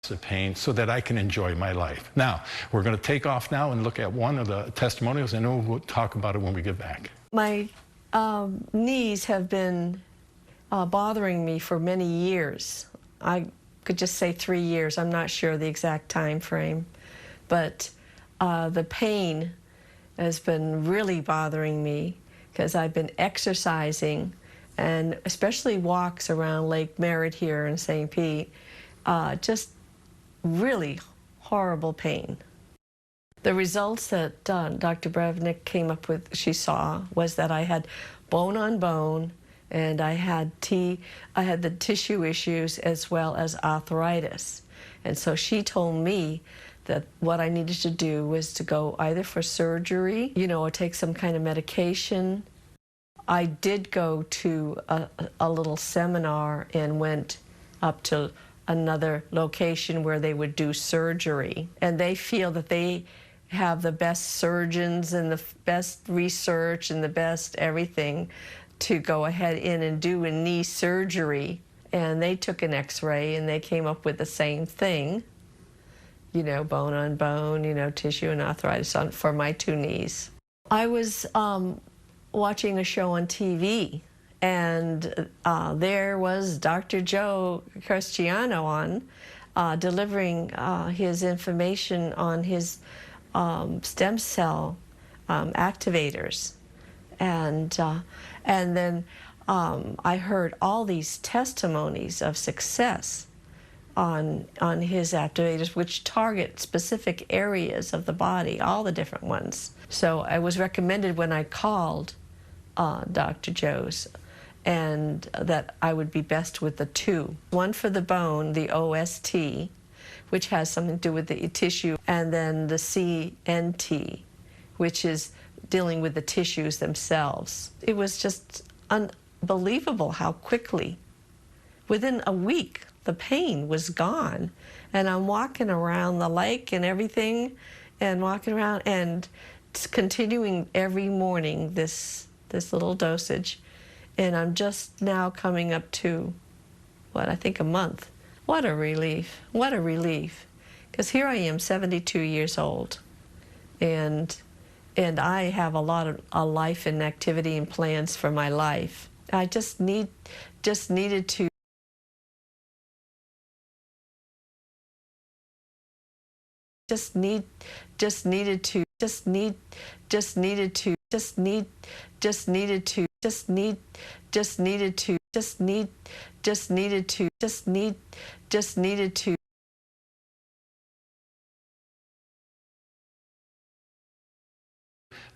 of pain so that I can enjoy my life. Now, we're going to take off now and look at one of the testimonials, and then we'll talk about it when we get back. My knees have been bothering me for many years. I could just say 3 years. I'm not sure the exact time frame. But the pain has been really bothering me because I've been exercising, and especially walks around Lake Merritt here in St. Pete, just really horrible pain. The results that Dr. Brevnick came up with, she saw, was that I had bone on bone, and I had the tissue issues as well as arthritis. And so she told me that what I needed to do was to go either for surgery, or take some kind of medication. I did go to a little seminar and went up to another location where they would do surgery. And they feel that they have the best surgeons and the best research and the best everything to go ahead in and do a knee surgery. And they took an x-ray and they came up with the same thing, bone on bone, tissue and arthritis for my 2 knees. I was watching a show on TV, and there was Dr. Joe Cristiano on delivering his information on his stem cell activators. And then I heard all these testimonies of success on his activators, which target specific areas of the body, all the different ones. So I was recommended when I called Dr. Joe's, and that I would be best with the 2. One for the bone, the OST, which has something to do with the tissue, and then the CNT, which is dealing with the tissues themselves. It was just unbelievable how quickly, within a week, the pain was gone. And I'm walking around the lake and everything, and walking around and continuing every morning this little dosage. And I'm just now coming up to, I think a month. What a relief, what a relief. Because here I am, 72 years old, and I have a lot of life and activity and plans for my life. I just needed to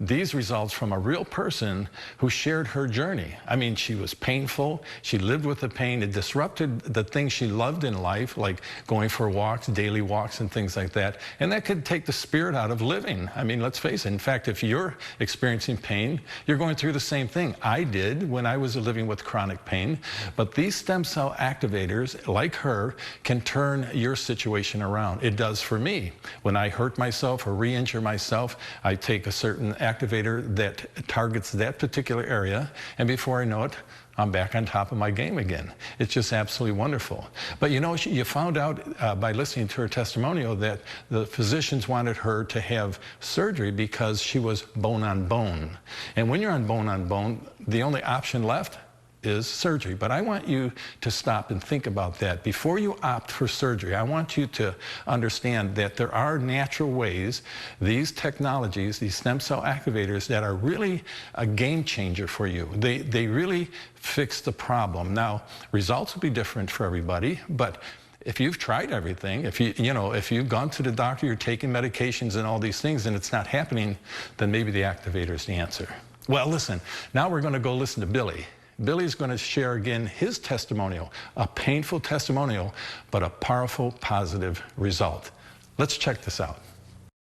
These results from a real person who shared her journey. I mean, she was painful. She lived with the pain. It disrupted the things she loved in life, like going for walks, daily walks, and things like that. And that could take the spirit out of living. I mean, let's face it. In fact, if you're experiencing pain, you're going through the same thing. I did when I was living with chronic pain. But these stem cell activators, like her, can turn your situation around. It does for me. When I hurt myself or re-injure myself, I take a certain activator that targets that particular area, and before I know it, I'm back on top of my game again. It's just absolutely wonderful. But you found out by listening to her testimonial that the physicians wanted her to have surgery because she was bone on bone. And when you're on bone, the only option left is surgery. But I want you to stop and think about that. Before you opt for surgery, I want you to understand that there are natural ways, these technologies, these stem cell activators, that are really a game changer for you. They really fix the problem. Now, results will be different for everybody, but if you've tried everything, if you've gone to the doctor, you're taking medications and all these things, and it's not happening, then maybe the activator is the answer. Well, listen, now we're going to go listen to Billy. Billy's going to share again his testimonial, a painful testimonial, but a powerful, positive result. Let's check this out.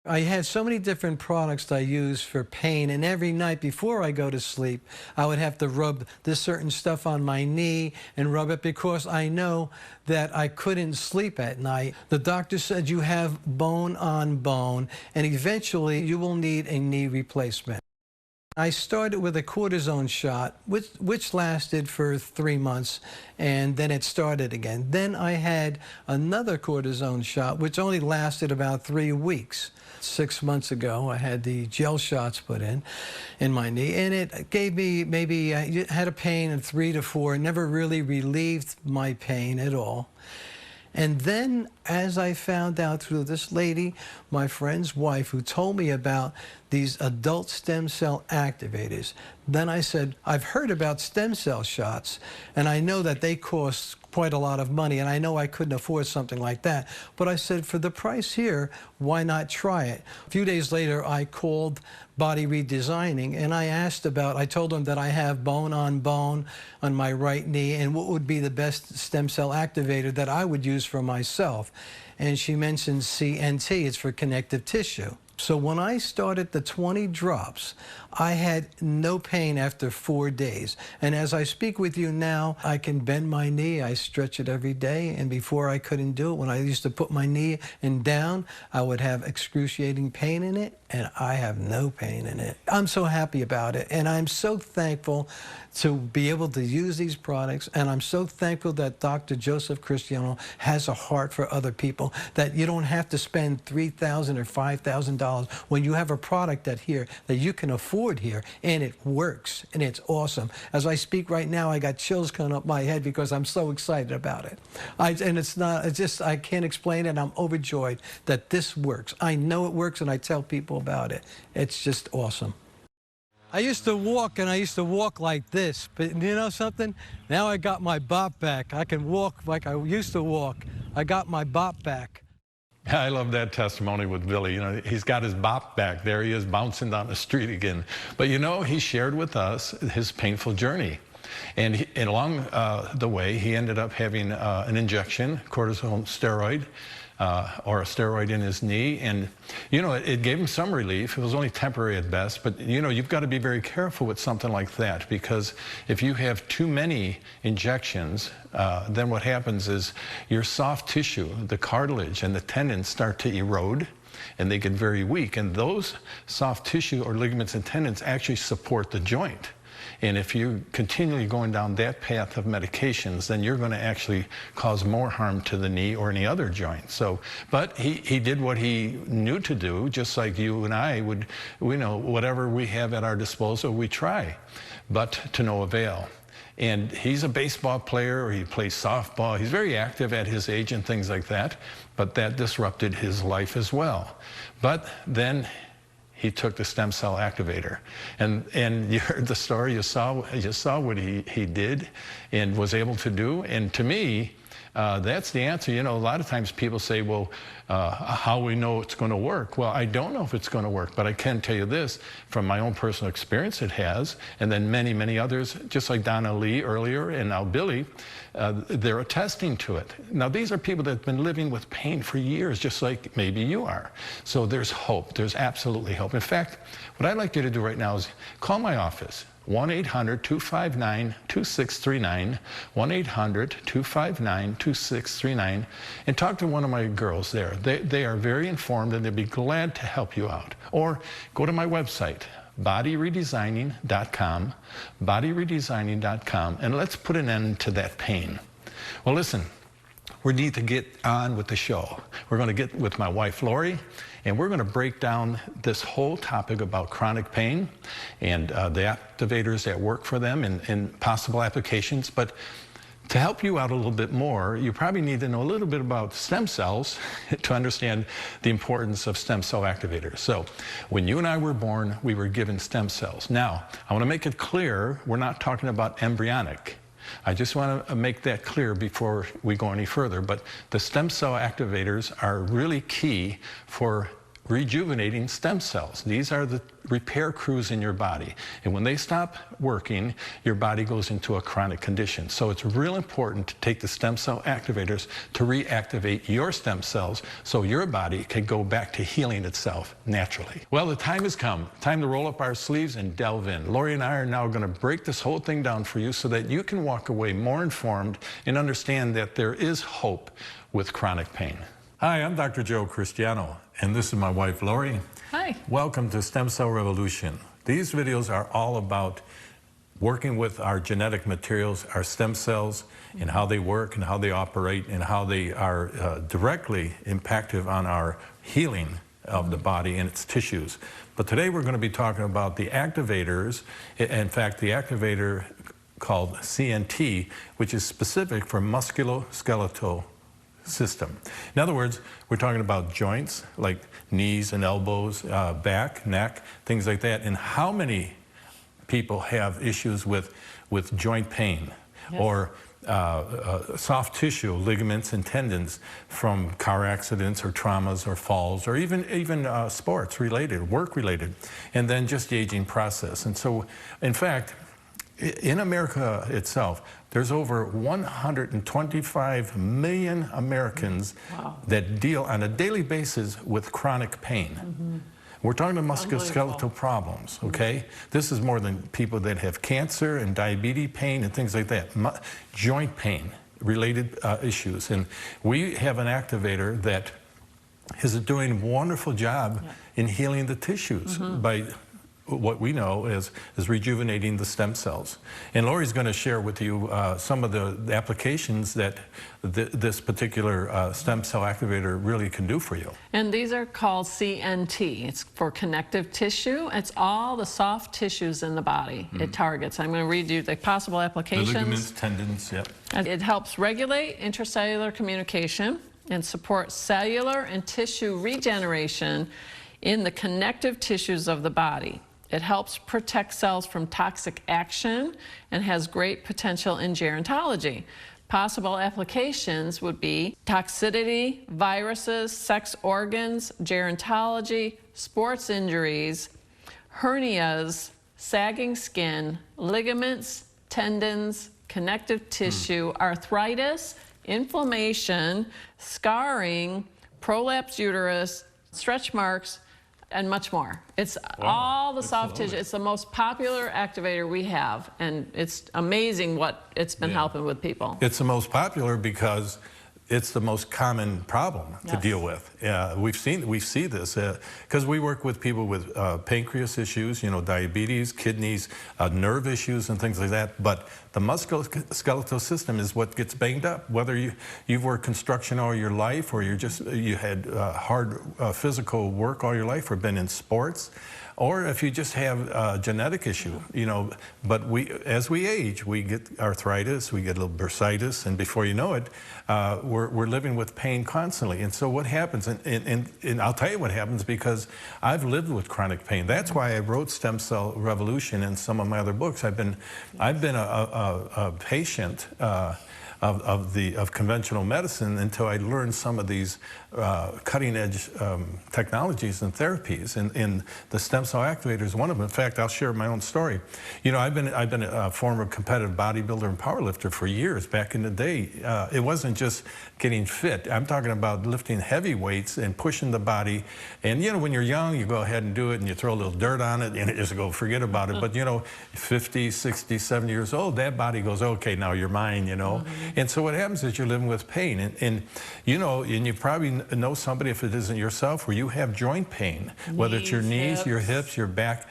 I had so many different products I use for pain, and every night before I go to sleep, I would have to rub this certain stuff on my knee and rub it because I know that I couldn't sleep at night. The doctor said you have bone on bone, and eventually you will need a knee replacement. I started with a cortisone shot, which lasted for 3 months, and then it started again. Then I had another cortisone shot, which only lasted about 3 weeks. 6 months ago, I had the gel shots put in my knee, and it gave me maybe, I had a pain of 3 to 4. It never really relieved my pain at all. And then, as I found out through this lady, my friend's wife, who told me about these adult stem cell activators, then I said, I've heard about stem cell shots, and I know that they cost quite a lot of money, and I know I couldn't afford something like that. But I said, for the price here, why not try it? A few days later, I called Body Redesigning, and I told them that I have bone on my right knee, and what would be the best stem cell activator that I would use for myself. And she mentioned CNT, it's for connective tissue. So when I started the 20 drops, I had no pain after 4 days. And as I speak with you now, I can bend my knee, I stretch it every day, and before I couldn't do it. When I used to put my knee down, I would have excruciating pain in it, and I have no pain in it. I'm so happy about it, and I'm so thankful to be able to use these products, and I'm so thankful that Dr. Joseph Cristiano has a heart for other people, that you don't have to spend $3,000 or $5,000 when you have a product that you can afford here, and it works, and it's awesome. As I speak right now, I got chills coming up my head because I'm so excited about it. I can't explain it. I'm overjoyed that this works. I know it works, and I tell people about it. It's just awesome. I used to walk, and I used to walk like this, but you know something? Now I got my bop back. I can walk like I used to walk. I got my bop back. I love that testimony with Billy. You know, he's got his bop back. There he is bouncing down the street again. But you know, he shared with us his painful journey. And along the way, he ended up having an injection, cortisone steroid, or a steroid in his knee. And, you know, it gave him some relief. It was only temporary at best. But, you know, you've got to be very careful with something like that, because if you have too many injections, then what happens is your soft tissue, the cartilage and the tendons start to erode, and they get very weak. And those soft tissue or ligaments and tendons actually support the joint. And if you're continually going down that path of medications, then you're going to actually cause more harm to the knee or any other joint. So, but he did what he knew to do, just like you and I would, you know, whatever we have at our disposal, we try, but to no avail. And he's a baseball player, or he plays softball. He's very active at his age and things like that, but that disrupted his life as well. But then he took the stem cell activator, and you heard the story. You saw what he did and was able to do. And to me, that's the answer. You know, a lot of times people say, well, how we know it's going to work? Well, I don't know if it's going to work, but I can tell you this, from my own personal experience, it has. And then many, many others, just like Donna Lee earlier, and now Billy, they're attesting to it. Now, these are people that have been living with pain for years, just like maybe you are. So there's hope. There's absolutely hope. In fact, what I'd like you to do right now is call my office. 1-800-259-2639, 1-800-259-2639, and talk to one of my girls there. They are very informed, and they'd be glad to help you out. Or go to my website, bodyredesigning.com, bodyredesigning.com, and let's put an end to that pain. Well, listen, we need to get on with the show. We're going to get with my wife, Lori, and we're going to break down this whole topic about chronic pain and the activators that work for them and possible applications. But to help you out a little bit more, you probably need to know a little bit about stem cells to understand the importance of stem cell activators. So when you and I were born, we were given stem cells. Now, I want to make it clear, we're not talking about embryonic. I just want to make that clear before we go any further, but the stem cell activators are really key for rejuvenating stem cells. These are the repair crews in your body, and when they stop working, your body goes into a chronic condition. So it's real important to take the stem cell activators to reactivate your stem cells so your body can go back to healing itself naturally. Well, the time has come. Time to roll up our sleeves and delve in. Lori and I are now going to break this whole thing down for you so that you can walk away more informed and understand that there is hope with chronic pain. Hi, I'm Dr. Joe Cristiano, and this is my wife, Lori. Hi. Welcome to Stem Cell Revolution. These videos are all about working with our genetic materials, our stem cells, and how they work and how they operate and how they are directly impactive on our healing of the body and its tissues. But today we're going to be talking about the activators. In fact, the activator called CNT, which is specific for musculoskeletal system. In other words, we're talking about joints like knees and elbows, back, neck, things like that. And how many people have issues with joint pain, yes, or soft tissue, ligaments and tendons from car accidents or traumas or falls, or even sports related, work related, and then just the aging process. And so, in fact, in America itself, there's over 125 million Americans, wow, that deal on a daily basis with chronic pain. Mm-hmm. We're talking about musculoskeletal problems, okay? Mm-hmm. This is more than people that have cancer and diabetes pain and things like that. Joint pain related issues. And we have an activator that is doing a wonderful job, yeah, in healing the tissues, mm-hmm, by what we know is rejuvenating the stem cells. And Lori's going to share with you some of the applications that this particular stem cell activator really can do for you. And these are called CNT. It's for connective tissue. It's all the soft tissues in the body, mm-hmm, it targets. I'm going to read you the possible applications. The ligaments, tendons, yep. It helps regulate intracellular communication and support cellular and tissue regeneration in the connective tissues of the body. It helps protect cells from toxic action and has great potential in gerontology. Possible applications would be toxicity, viruses, sex organs, gerontology, sports injuries, hernias, sagging skin, ligaments, tendons, connective tissue, arthritis, inflammation, scarring, prolapsed uterus, stretch marks, and much more. It's all the soft tissue. It's the most popular activator we have, and it's amazing what it's been, yeah, helping with people. It's the most popular because it's the most common problem, yes, to deal with. We see this because we work with people with pancreas issues, you know, diabetes, kidneys, nerve issues, and things like that. But the musculoskeletal system is what gets banged up. Whether you've worked construction all your life, or you had hard physical work all your life, or been in sports, or if you just have a genetic issue, you know. But as we age, we get arthritis, we get a little bursitis, and before you know it, we're living with pain constantly. And so what happens, and I'll tell you what happens, because I've lived with chronic pain. That's why I wrote Stem Cell Revolution and some of my other books. I've been a patient of conventional medicine until I learned some of these cutting-edge technologies and therapies, and the stem cell activator is one of them. In fact, I'll share my own story. You know, I've been a former competitive bodybuilder and powerlifter for years. Back in the day, it wasn't just getting fit. I'm talking about lifting heavy weights and pushing the body. And you know, when you're young, you go ahead and do it, and you throw a little dirt on it, and you just go forget about it. But you know, 50, 60, 70 years old, that body goes, okay, now you're mine. You know. Mm-hmm. And so what happens is you're living with pain, and you know, and you probably know somebody, if it isn't yourself, where you have joint pain, whether it's your knees, hips, your hips, your back.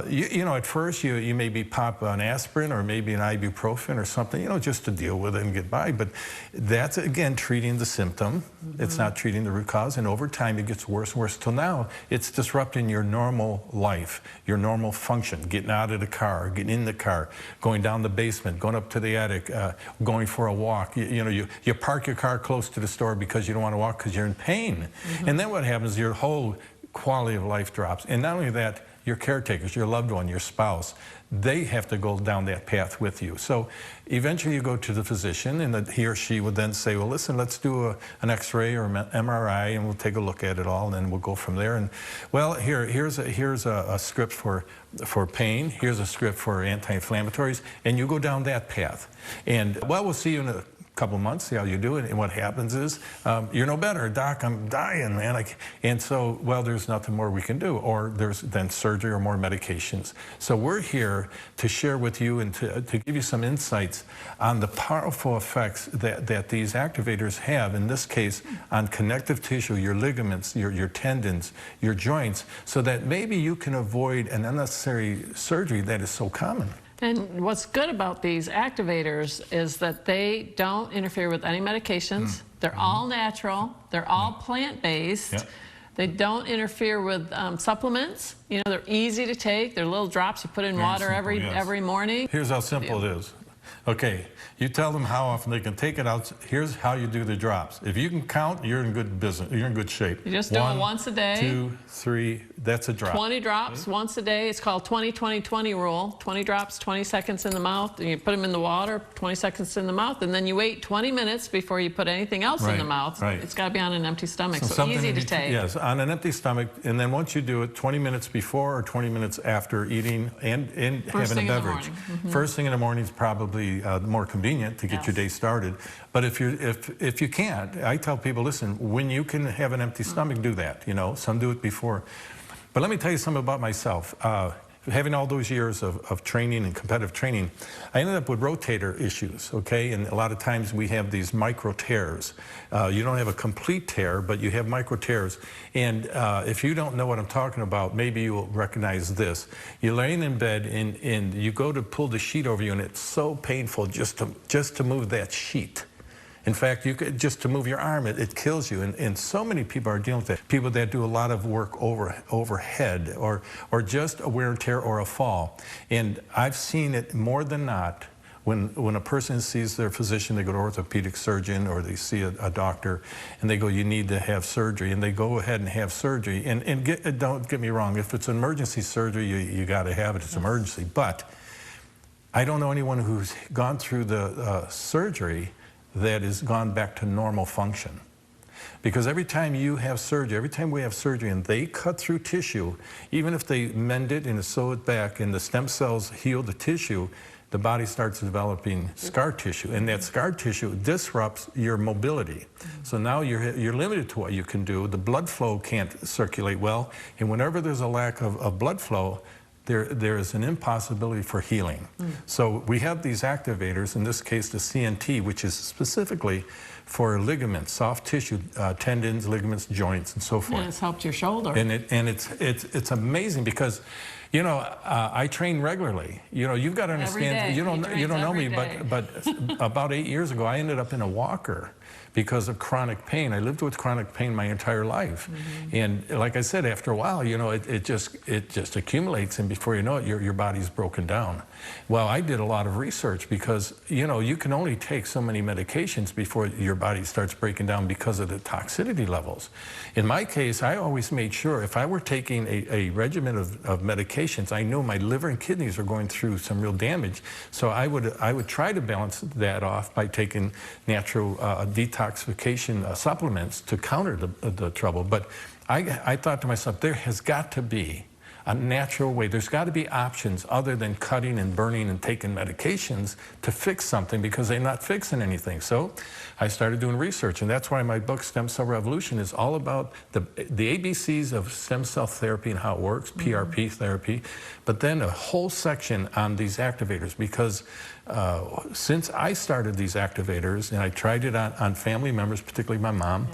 You know, at first you maybe pop an aspirin or maybe an ibuprofen or something, you know, just to deal with it and get by. But that's, again, treating the symptom. Mm-hmm. It's not treating the root cause. And over time, it gets worse and worse till now it's disrupting your normal life, your normal function, getting out of the car, getting in the car, going down the basement, going up to the attic, going for a walk. You know, you park your car close to the store because you don't want to walk because you're in pain. Mm-hmm. And then what happens, your whole quality of life drops. And not only that, your caretakers, your loved one, your spouse, they have to go down that path with you. So eventually you go to the physician, and he or she would then say, well, listen, let's do an X-ray or an MRI, and we'll take a look at it all, and then we'll go from there. And well, here's a script for pain. Here's a script for anti-inflammatories, and you go down that path. And well, we'll see you in a couple months, see how you do it, and what happens is you're no better. Doc, I'm dying, man. And so, well, there's nothing more we can do, or there's then surgery or more medications. So we're here to share with you and to give you some insights on the powerful effects that these activators have, in this case, on connective tissue, your ligaments, your tendons, your joints, so that maybe you can avoid an unnecessary surgery that is so common. And what's good about these activators is that they don't interfere with any medications. They're all natural. They're all plant-based. Yep. They don't interfere with supplements. You know, they're easy to take. They're little drops you put in water every morning. Here's how simple it is. Okay, you tell them how often they can take it out. Here's how you do the drops. If you can count, you're in good business. You're in good shape. You just do it once a day. 2, 3, that's a drop. 20 drops once a day. It's called 20-20-20 rule. 20 drops, 20 seconds in the mouth. And you put them in the water, 20 seconds in the mouth, and then you wait 20 minutes before you put anything else in the mouth. It's got to be on an empty stomach, so easy to take. Yes, on an empty stomach, and then once you do it, 20 minutes before or 20 minutes after eating and having a beverage. First thing in the morning is probably more convenient to get your day started. But if you can't, I tell people, listen, when you can have an empty stomach, do that. You know, some do it before. But let me tell you something about myself. Having all those years of training and competitive training, I ended up with rotator issues, okay? And a lot of times we have these micro tears. You don't have a complete tear, but you have micro tears. And if you don't know what I'm talking about, maybe you'll recognize this. You're laying in bed and you go to pull the sheet over you, and it's so painful just to move that sheet. In fact, you could just to move your arm, it kills you. And so many people are dealing with that. People that do a lot of work overhead or just a wear and tear or a fall. And I've seen it more than not when a person sees their physician, they go to an orthopedic surgeon or they see a doctor and they go, you need to have surgery. And they go ahead and have surgery. And don't get me wrong, if it's an emergency surgery, you got to have it. It's emergency. But I don't know anyone who's gone through the surgery that has gone back to normal function. Because every time you have surgery, every time we have surgery and they cut through tissue, even if they mend it and sew it back and the stem cells heal the tissue, the body starts developing scar tissue, and that scar tissue disrupts your mobility. So now you're limited to what you can do. The blood flow can't circulate well, and whenever there's a lack of blood flow, there is an impossibility for healing. So we have these activators, in this case the CNT, which is specifically for ligaments, soft tissue, tendons, ligaments, joints, and so forth. And it's helped your shoulder. And it's amazing because, you know, I train regularly. You know, you've got to understand. You don't know me, but about 8 years ago, I ended up in a walker because of chronic pain. I lived with chronic pain my entire life. And like I said, after a while, you know, it just accumulates, and before you know it, your body's broken down. Well, I did a lot of research because, you know, you can only take so many medications before your body starts breaking down because of the toxicity levels. In my case, I always made sure if I were taking a regimen of medications, I knew my liver and kidneys were going through some real damage. So I would try to balance that off by taking natural detoxification supplements to counter the trouble. But I thought to myself, there has got to be a natural way. There's got to be options other than cutting and burning and taking medications to fix something, because they're not fixing anything. So I started doing research, and that's why my book, Stem Cell Revolution, is all about the ABCs of stem cell therapy and how it works, PRP therapy, but then a whole section on these activators, because since I started these activators, and I tried it on family members, particularly my mom,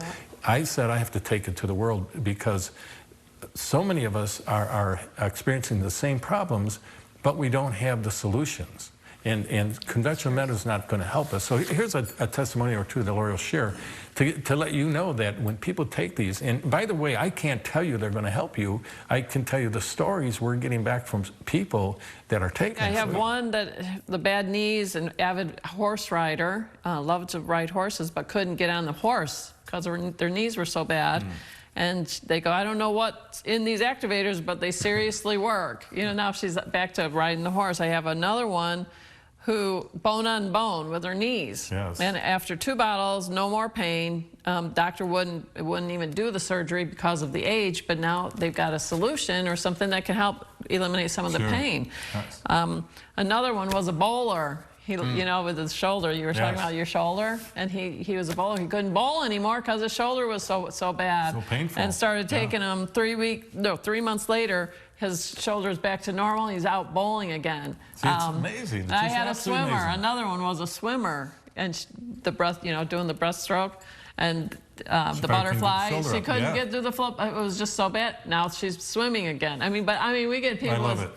I said I have to take it to the world, because so many of us are experiencing the same problems, but we don't have the solutions. And conventional medicine is not going to help us. So here's a testimony or two that Lori will share to let you know that when people take these, and by the way, I can't tell you they're going to help you. I can tell you the stories we're getting back from people that are taking I have one that the bad knees, an avid horse rider, loved to ride horses, but couldn't get on the horse because their knees were so bad. And they go, I don't know what's in these activators, but they seriously work. You know, now she's back to riding the horse. I have another one who bone on bone with her knees. And after 2 bottles, no more pain. Doctor wouldn't even do the surgery because of the age, but now they've got a solution or something that can help eliminate some of the pain. Another one was a bowler. He, you know, with his shoulder, you were talking about your shoulder, and he was a bowler. He couldn't bowl anymore because his shoulder was so bad. So painful. And started taking him 3 months later, his shoulder's back to normal. He's out bowling again. See, it's amazing. It's I had a absolutely swimmer. amazing. Another one was a swimmer, and the breast, you know, doing the breaststroke, and the butterfly. She couldn't get through the flip. It was just so bad. Now she's swimming again. I mean, we get people with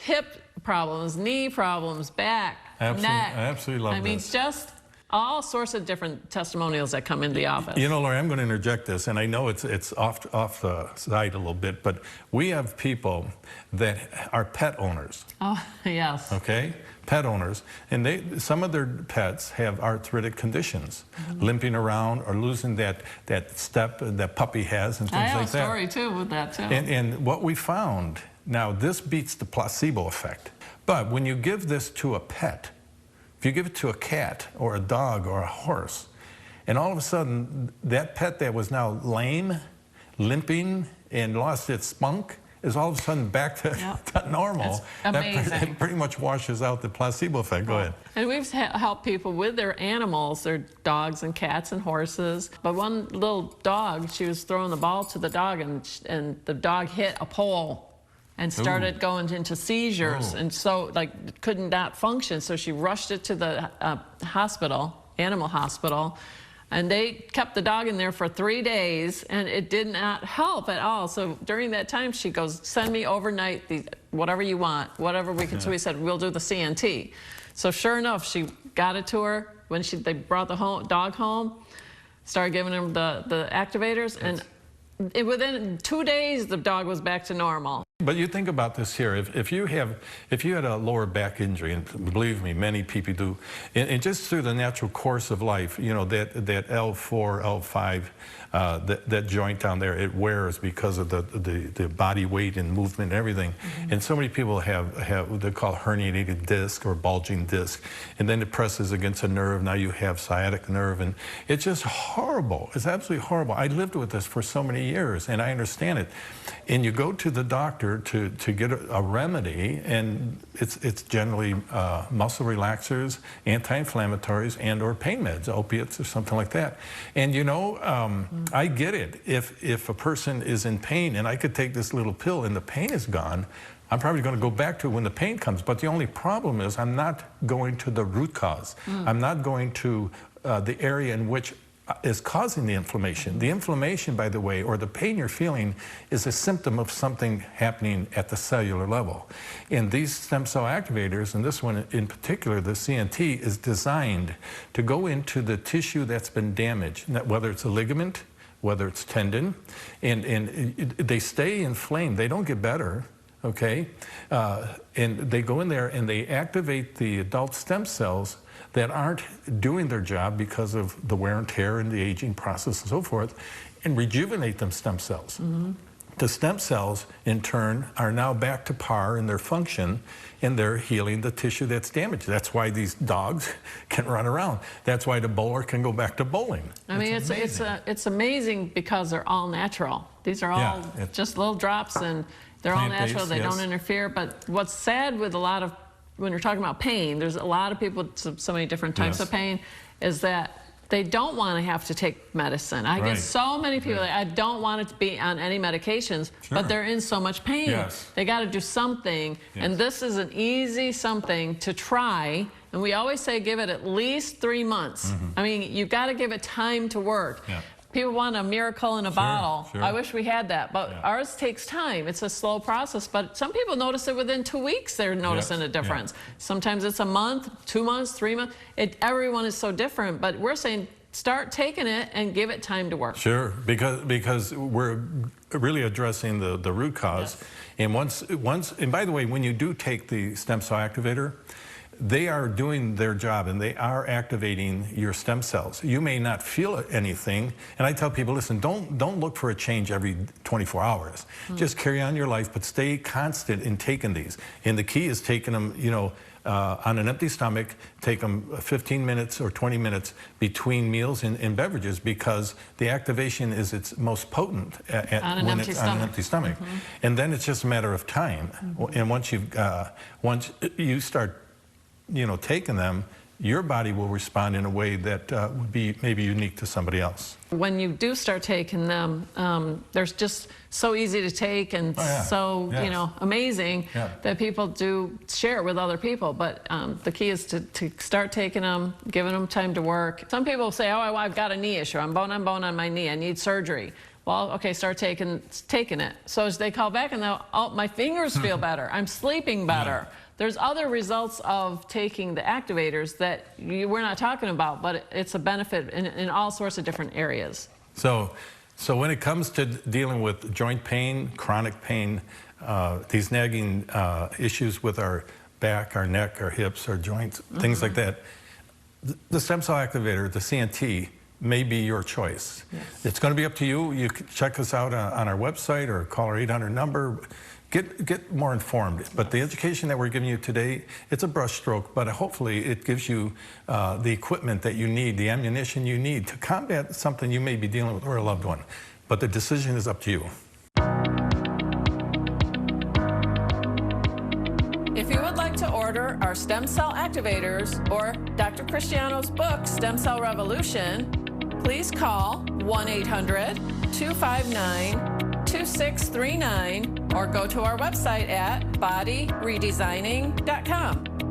hip problems, knee problems, back, neck. I absolutely love this. I mean, just all sorts of different testimonials that come into the office. You know, Lori, I'm going to interject this, and I know it's off the side a little bit, but we have people that are pet owners. Oh, yes. Okay? Pet owners, and some of their pets have arthritic conditions, limping around or losing that step that puppy has and things like that. I have a story, too, with that, too. And what we found, now this beats the placebo effect, but when you give this to a pet, if you give it to a cat or a dog or a horse, and all of a sudden that pet that was now lame, limping, and lost its spunk is all of a sudden back to normal. It's amazing. That pretty much washes out the placebo effect. Go ahead. And we've helped people with their animals, their dogs and cats and horses. But one little dog, she was throwing the ball to the dog, and the dog hit a pole and started going into seizures, and so like could not function. So she rushed it to the hospital, animal hospital, and they kept the dog in there for 3 days, and it did not help at all. So during that time, she goes, send me overnight whatever you want, whatever we can. So we said, we'll do the CNT. So sure enough, she got it to her when they brought the dog home, started giving him the activators, and within 2 days, the dog was back to normal. But you think about this here, if you had a lower back injury, and believe me, many people do, and just through the natural course of life, you know, that L4, L5, that joint down there, it wears because of the body weight and movement and everything. And so many people have what they call herniated disc or bulging disc, and then it presses against a nerve. Now you have sciatic nerve, and it's just horrible. It's absolutely horrible. I lived with this for so many years, and I understand it. And you go to the doctor to get a remedy, and it's generally muscle relaxers, anti-inflammatories, and or pain meds, opiates or something like that. And you know, I get it. If a person is in pain and I could take this little pill and the pain is gone, I'm probably going to go back to it when the pain comes. But the only problem is I'm not going to the root cause. I'm not going to the area in which is causing the inflammation. The inflammation, by the way, or the pain you're feeling is a symptom of something happening at the cellular level. And these stem cell activators, and this one in particular, the CNT, is designed to go into the tissue that's been damaged, whether it's a ligament, whether it's tendon, and they stay inflamed. They don't get better. Okay, and they go in there and they activate the adult stem cells that aren't doing their job because of the wear and tear and the aging process and so forth, and rejuvenate them stem cells. The stem cells, in turn, are now back to par in their function, and they're healing the tissue that's damaged. That's why these dogs can run around. That's why the bowler can go back to bowling. I mean, it's amazing because they're all natural. These are all just little drops, and they're all natural. They don't interfere. But what's sad with a lot of, when you're talking about pain, there's a lot of people with so many different types of pain, is that they don't want to have to take medicine. I get so many people that I don't want it to be on any medications, but they're in so much pain. They got to do something, and this is an easy something to try. And we always say give it at least 3 months. I mean, you've got to give it time to work. People want a miracle in a bottle. I wish we had that, but ours takes time. It's a slow process, but some people notice it within 2 weeks. They're noticing a difference. Sometimes it's a month, 2 months, 3 months. Everyone is so different, but we're saying start taking it and give it time to work. Sure, because we're really addressing the root cause. And and by the way, when you do take the stem cell activator, they are doing their job, and they are activating your stem cells. You may not feel anything, and I tell people, listen, don't look for a change every 24 hours. Just carry on your life, but stay constant in taking these. And the key is taking them, you know, on an empty stomach, take them 15 minutes or 20 minutes between meals and beverages, because the activation is its most potent when it's on an empty stomach. And then it's just a matter of time. And once you start taken them, your body will respond in a way that would be maybe unique to somebody else. When you do start taking them, they're just so easy to take and so, amazing that people do share it with other people. But the key is to start taking them, giving them time to work. Some people say, oh, I've got a knee issue. I'm bone on my knee. I need surgery. Well, okay, start taking it. So as they call back and they'll, oh, my fingers feel better. I'm sleeping better. There's other results of taking the activators that we're not talking about, but it's a benefit in all sorts of different areas. So when it comes to dealing with joint pain, chronic pain, these nagging issues with our back, our neck, our hips, our joints, things like that, the stem cell activator, the CNT, may be your choice. Yes. It's going to be up to you. You can check us out on our website or call our 800 number. Get more informed. But the education that we're giving you today, it's a brushstroke, but hopefully it gives you the equipment that you need, the ammunition you need to combat something you may be dealing with or a loved one. But the decision is up to you. If you would like to order our stem cell activators or Dr. Cristiano's book, Stem Cell Revolution, please call 1-800-259-2639 or go to our website at bodyredesigning.com.